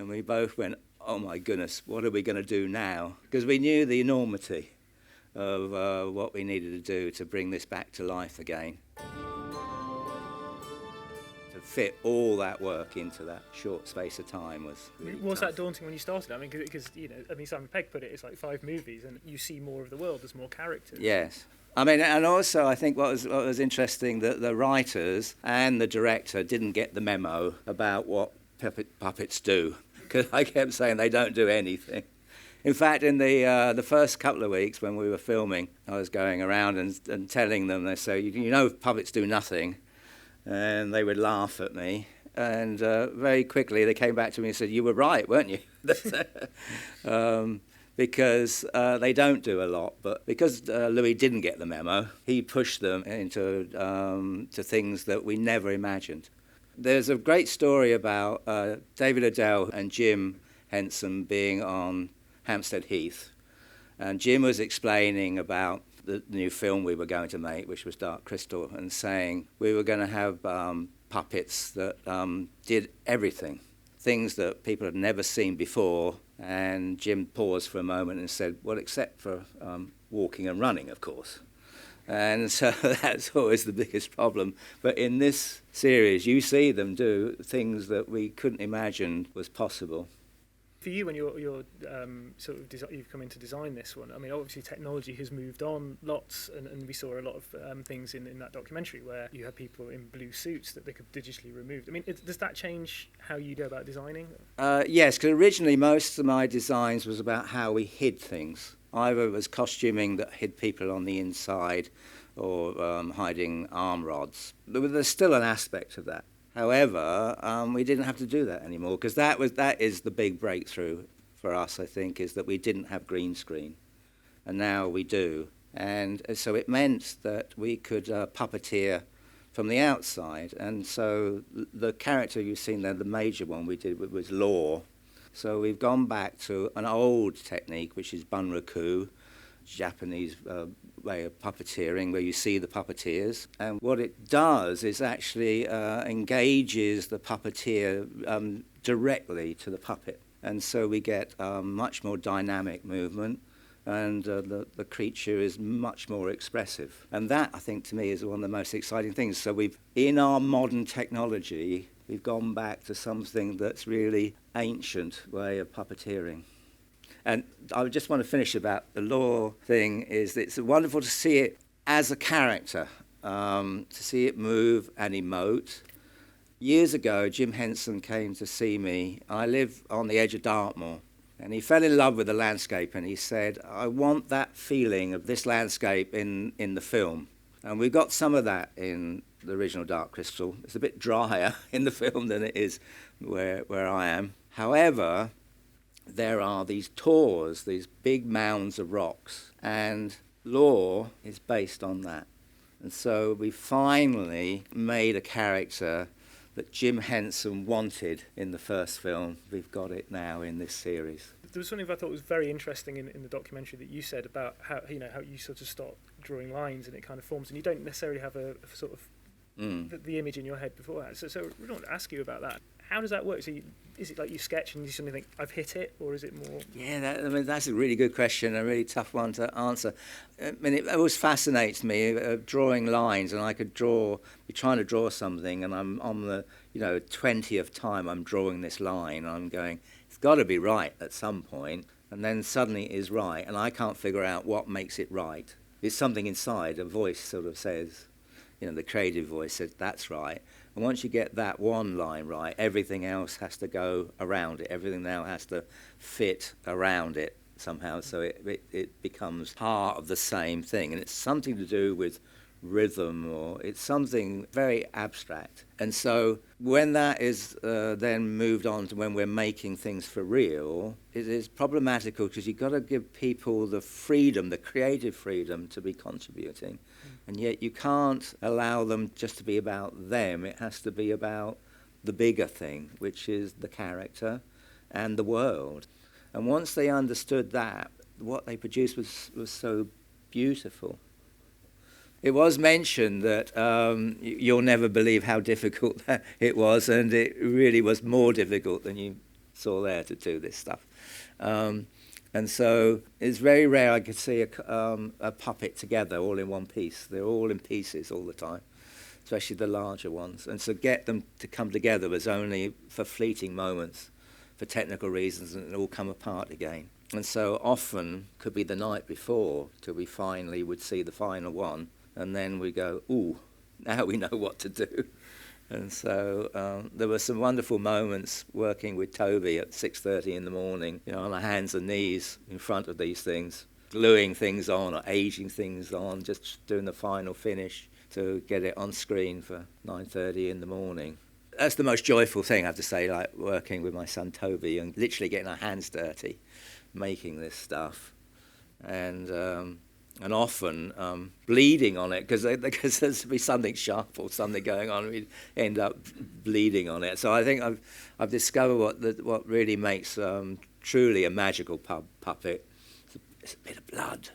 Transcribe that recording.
And we both went, oh my goodness, what are we going to do now? Because we knew the enormity of what we needed to do to bring this back to life again. To fit all that work into that short space of time was really Was tough. that daunting when you started? I mean, because Simon Pegg put it, it's like 5 movies, and you see more of the world. There's more characters. Yes. I mean, and also I think what was interesting, that the writers and the director didn't get the memo about what puppets do, because I kept saying they don't do anything. In fact, in the first couple of weeks when we were filming, I was going around and telling them, they say, you know, puppets do nothing, and they would laugh at me. And very quickly they came back to me and said, you were right, weren't you? Because they don't do a lot, but because Louis didn't get the memo, he pushed them into to things that we never imagined. There's a great story about David Adele and Jim Henson being on Hampstead Heath, and Jim was explaining about the new film we were going to make, which was Dark Crystal, and saying we were going to have puppets that did everything, things that people had never seen before. And Jim paused for a moment and said, well, except for walking and running, of course. And so that's always the biggest problem. But in this series, you see them do things that we couldn't imagine was possible. For you, when you're you've come in to design this one, I mean, obviously technology has moved on lots, and we saw a lot of things in that documentary where you had people in blue suits that they could digitally remove. I mean, does that change how you go about designing? Yes, because originally most of my designs was about how we hid things. Either it was costuming that hid people on the inside, or hiding arm rods. There's still an aspect of that. However, we didn't have to do that anymore, because that is the big breakthrough for us, I think, is that we didn't have green screen, and now we do. And so it meant that we could puppeteer from the outside. And so the character you've seen there, the major one we did, was Law. So we've gone back to an old technique, which is bunraku, Japanese way of puppeteering, where you see the puppeteers. And what it does is actually engages the puppeteer directly to the puppet. And so we get much more dynamic movement, and the creature is much more expressive. And that, I think, to me, is one of the most exciting things. So in our modern technology, we've gone back to something that's really ancient way of puppeteering. And I just want to finish about the Law thing, is that it's wonderful to see it as a character, to see it move and emote. Years ago, Jim Henson came to see me. I live on the edge of Dartmoor, and he fell in love with the landscape, and he said, I want that feeling of this landscape in the film. And we got some of that in the original Dark Crystal. It's a bit drier in the film than it is where I am. However, there are these tors, these big mounds of rocks, and Law is based on that. And so we finally made a character that Jim Henson wanted in the first film. We've got it now in this series. There was something I thought was very interesting in the documentary that you said about how you sort of start drawing lines and it kind of forms, and you don't necessarily have a sort of the image in your head beforehand. So we want to ask you about that. How does that work? So is it like you sketch and you suddenly think, I've hit it, or is it more? Yeah, that's a really good question, a really tough one to answer. I mean, it always fascinates me, drawing lines, and I could be trying to draw something, and I'm on the 20th time I'm drawing this line, and I'm going, it's got to be right at some point, and then suddenly it is right, and I can't figure out what makes it right. It's something inside, a voice sort of says, the creative voice says, that's right. And once you get that one line right, everything else has to go around it. Everything now has to fit around it somehow, so it becomes part of the same thing. And it's something to do with rhythm, or it's something very abstract. And so when that is then moved on to when we're making things for real, it is problematical, because you've got to give people the freedom, the creative freedom, to be contributing. And yet you can't allow them just to be about them. It has to be about the bigger thing, which is the character and the world. And once they understood that, what they produced was so beautiful. It was mentioned that you'll never believe how difficult it was, and it really was more difficult than you It's all there to do this stuff. And so it's very rare I could see a puppet together all in one piece. They're all in pieces all the time, especially the larger ones. And so get them to come together was only for fleeting moments, for technical reasons, and it all come apart again. And so often could be the night before till we finally would see the final one, and then we go, ooh, now we know what to do. And so there were some wonderful moments working with Toby at 6:30 in the morning, on our hands and knees in front of these things, gluing things on or aging things on, just doing the final finish to get it on screen for 9:30 in the morning. That's the most joyful thing, I have to say, like working with my son Toby and literally getting our hands dirty, making this stuff. And often bleeding on it, because there's be something sharp or something going on, we'd end up bleeding on it. So I think I've discovered what really makes truly a magical puppet. It's a bit of blood.